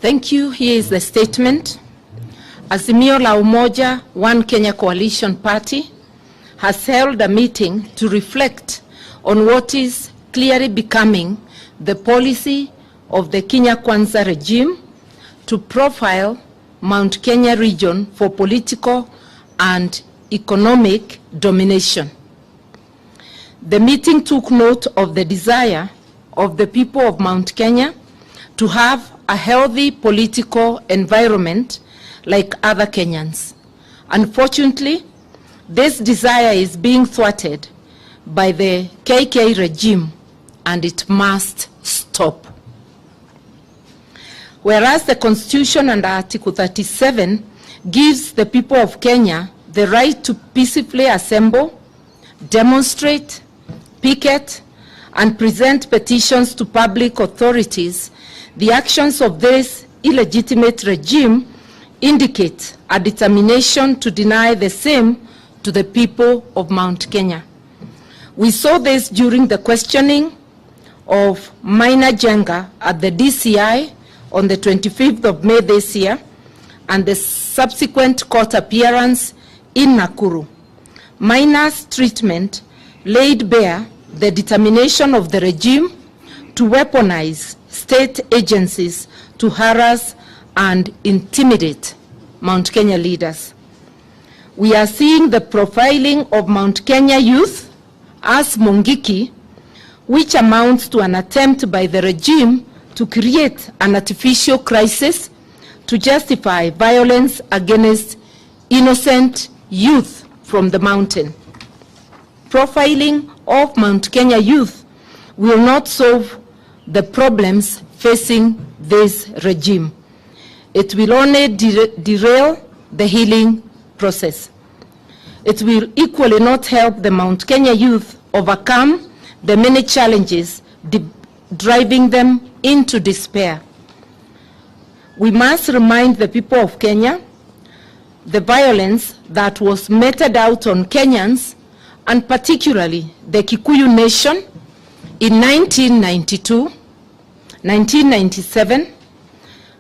Thank you. Here is the statement. AZIMIO la Umoja, One Kenya Coalition Party, has held a meeting to reflect on what is clearly becoming the policy of the Kenya Kwanza regime to profile Mount Kenya region for political and economic domination. The meeting took note of the desire of the people of Mount Kenya to have a healthy political environment like other Kenyans. Unfortunately, this desire is being thwarted by the KK regime, and it must stop. Whereas the Constitution under Article 37 gives the people of Kenya the right to peacefully assemble, demonstrate, picket, and present petitions to public authorities, the actions of this illegitimate regime indicate a determination to deny the same to the people of Mount Kenya. We saw this during the questioning of Minor Jenga at the DCI on the 25th of May this year, and the subsequent court appearance in Nakuru. Minor's treatment laid bare the determination of the regime to weaponize state agencies to harass and intimidate Mount Kenya leaders. We are seeing the profiling of Mount Kenya youth as MUNGIKI, which amounts to an attempt by the regime to create an artificial crisis to justify violence against innocent youth from the mountain. Profiling of Mount Kenya youth will not solve the problems facing this regime. It will only derail the healing process. It will equally not help the Mount Kenya youth overcome the many challenges driving them into despair. We must remind the people of Kenya the violence that was meted out on Kenyans, and particularly the Kikuyu nation, in 1992, 1997,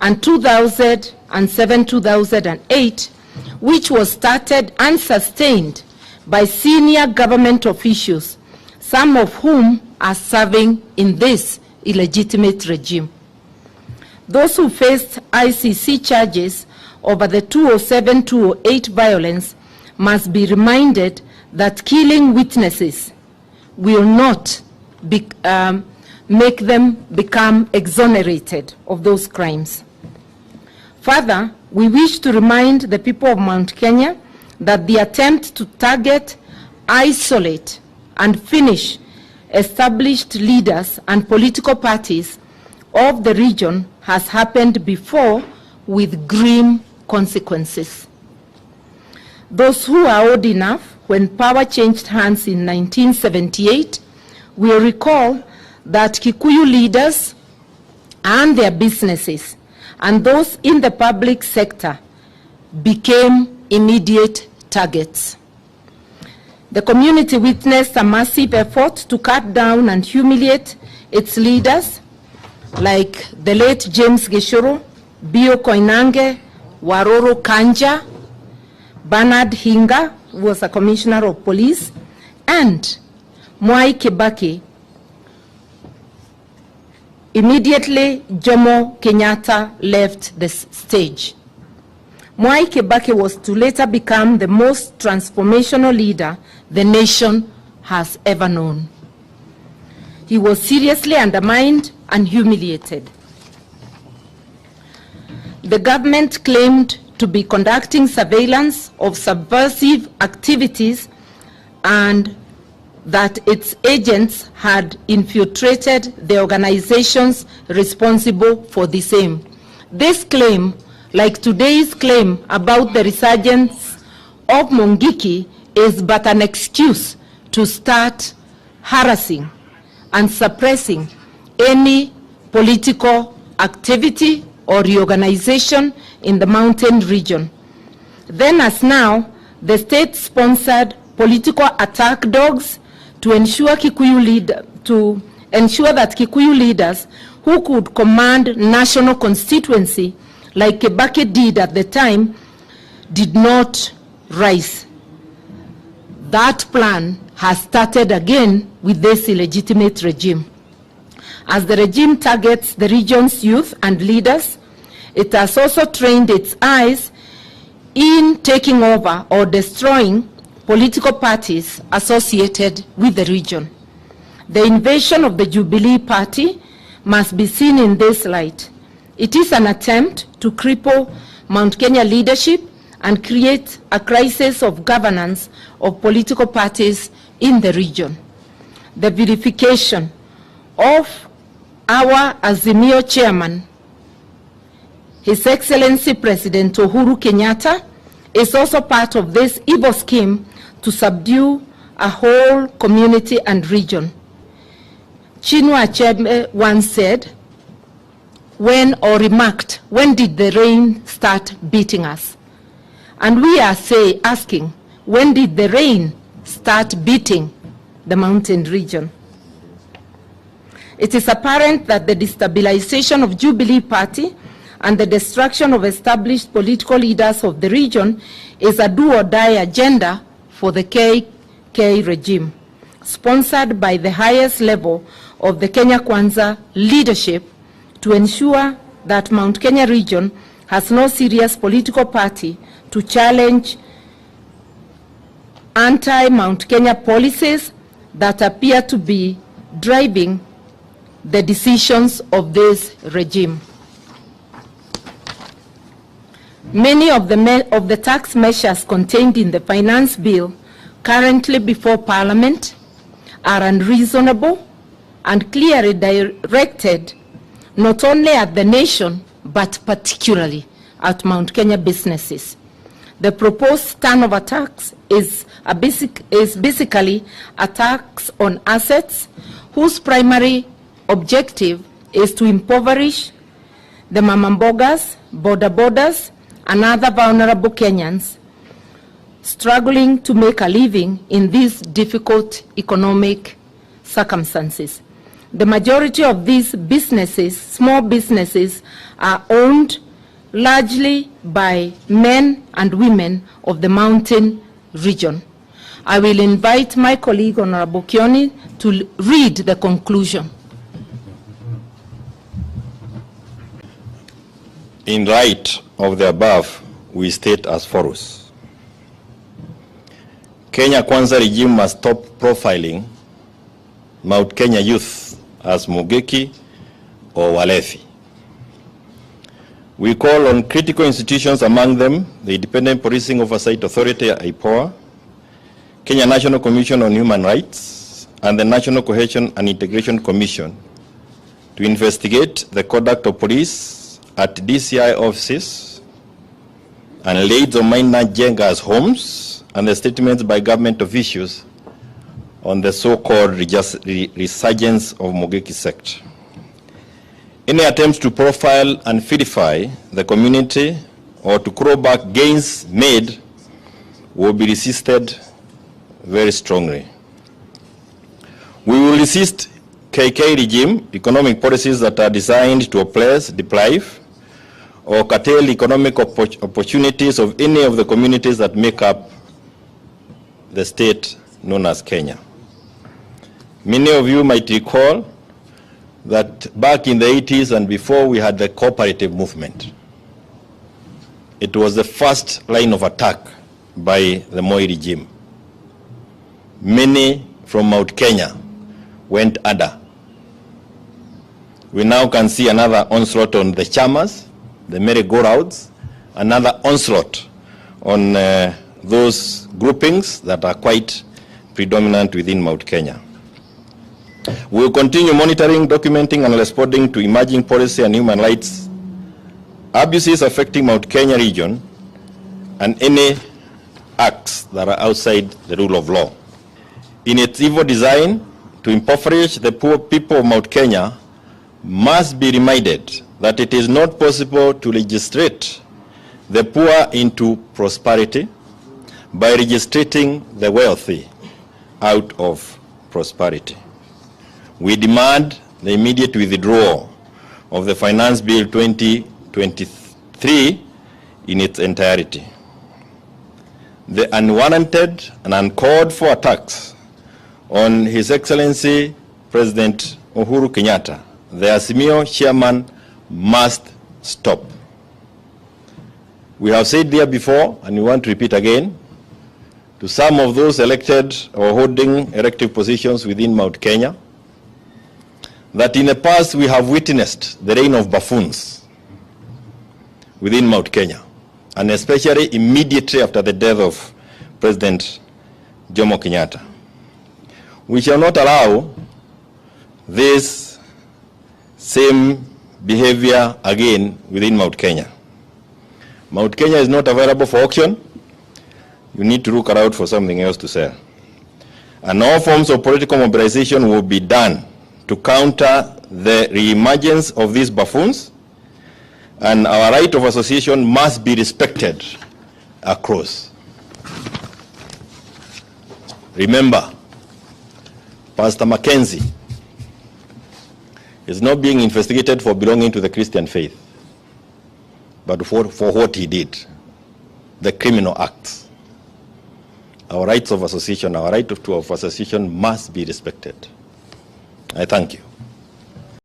and 2007-2008, which was started and sustained by senior government officials, some of whom are serving in this illegitimate regime. Those who faced ICC charges over the 2007-2008 violence must be reminded that killing witnesses will not make them become exonerated of those crimes. Further, we wish to remind the people of Mount Kenya that the attempt to target, isolate, and finish established leaders and political parties of the region has happened before with grim consequences. Those who are old enough when power changed hands in 1978 will recall that Kikuyu leaders and their businesses and those in the public sector became immediate targets. The community witnessed a massive effort to cut down and humiliate its leaders, like the late James Gishuru, Bio Koinange, Waroro Kanja, Bernard Hinga, who was a commissioner of police, and Mwai Kibaki. Immediately, Jomo Kenyatta left the stage. Mwai Kibaki was to later become the most transformational leader the nation has ever known. He was seriously undermined and humiliated. The government claimed to be conducting surveillance of subversive activities and that its agents had infiltrated the organizations responsible for the same. This claim, like today's claim about the resurgence of MUNGIKI, is but an excuse to start harassing and suppressing any political activity or reorganization in the mountain region. Then as now, the state-sponsored political attack dogs to ensure that Kikuyu leaders who could command national constituency like Kibaki did at the time did not rise. That plan has started again with this illegitimate regime. As the regime targets the region's youth and leaders, it has also trained its eyes in taking over or destroying political parties associated with the region. The invasion of the Jubilee Party must be seen in this light. It is an attempt to cripple Mount Kenya leadership and create a crisis of governance of political parties in the region. The verification of our AZIMIO chairman, His Excellency President Uhuru Kenyatta, is also part of this evil scheme to subdue a whole community and region. Chinua Achebe once said, remarked, when did the rain start beating us? And we are asking, when did the rain start beating the mountain region? It is apparent that the destabilization of Jubilee Party and the destruction of established political leaders of the region is a do-or-die agenda for the KK regime, sponsored by the highest level of the Kenya Kwanza leadership to ensure that Mount Kenya region has no serious political party to challenge anti-Mount Kenya policies that appear to be driving the decisions of this regime. Many of the tax measures contained in the finance bill currently before Parliament are unreasonable and clearly directed not only at the nation, but particularly at Mount Kenya businesses. The proposed turnover tax is basically a tax on assets whose primary objective is to impoverish the mamambogas, boda-bodas, and other vulnerable Kenyans struggling to make a living in these difficult economic circumstances. The majority of these businesses, small businesses, are owned largely by men and women of the mountain region. I will invite my colleague, Honorable Kioni, to read the conclusion. In light of the above, we state as follows. Kenya Kwanza regime must stop profiling Mount Kenya youth as Mungiki or Walefi. We call on critical institutions, among them the Independent Policing Oversight Authority, IPOA, Kenya National Commission on Human Rights, and the National Cohesion and Integration Commission to investigate the conduct of police at DCI offices and raids on minor Jenga's homes and the statements by government officials on the so-called resurgence of Mungiki sect. Any attempts to profile and vilify the community or to claw back gains made will be resisted very strongly. We will resist KK regime economic policies that are designed to oppress, deprive, or curtail economic opportunities of any of the communities that make up the state known as Kenya. Many of you might recall that back in the 80s and before, we had the cooperative movement. It was the first line of attack by the Moi regime. Many from Mount Kenya went under. We now can see another onslaught on the chamas, the merry-go-rounds, another onslaught on those groupings that are quite predominant within Mount Kenya. We will continue monitoring, documenting, and responding to emerging policy and human rights abuses affecting Mount Kenya region and any acts that are outside the rule of law. In its evil design to impoverish the poor people of Mount Kenya, must be reminded that it is not possible to legislate the poor into prosperity by legislating the wealthy out of prosperity. We demand the immediate withdrawal of the Finance Bill 2023 in its entirety. The unwarranted and uncalled for attacks on His Excellency President Uhuru Kenyatta, the AZIMIO chairman, must stop. We have said there before, and we want to repeat again, to some of those elected or holding elective positions within Mount Kenya, that in the past we have witnessed the reign of buffoons within Mount Kenya, and especially immediately after the death of President Jomo Kenyatta. We shall not allow this same behavior again within Mount Kenya. Mount Kenya is not available for auction. You need to look around for something else to sell. And all forms of political mobilization will be done to counter the reemergence of these buffoons, and our right of association must be respected across. Remember, Pastor Mackenzie is not being investigated for belonging to the Christian faith, but for what he did, the criminal acts. Our rights of association, our right of association must be respected. I thank you.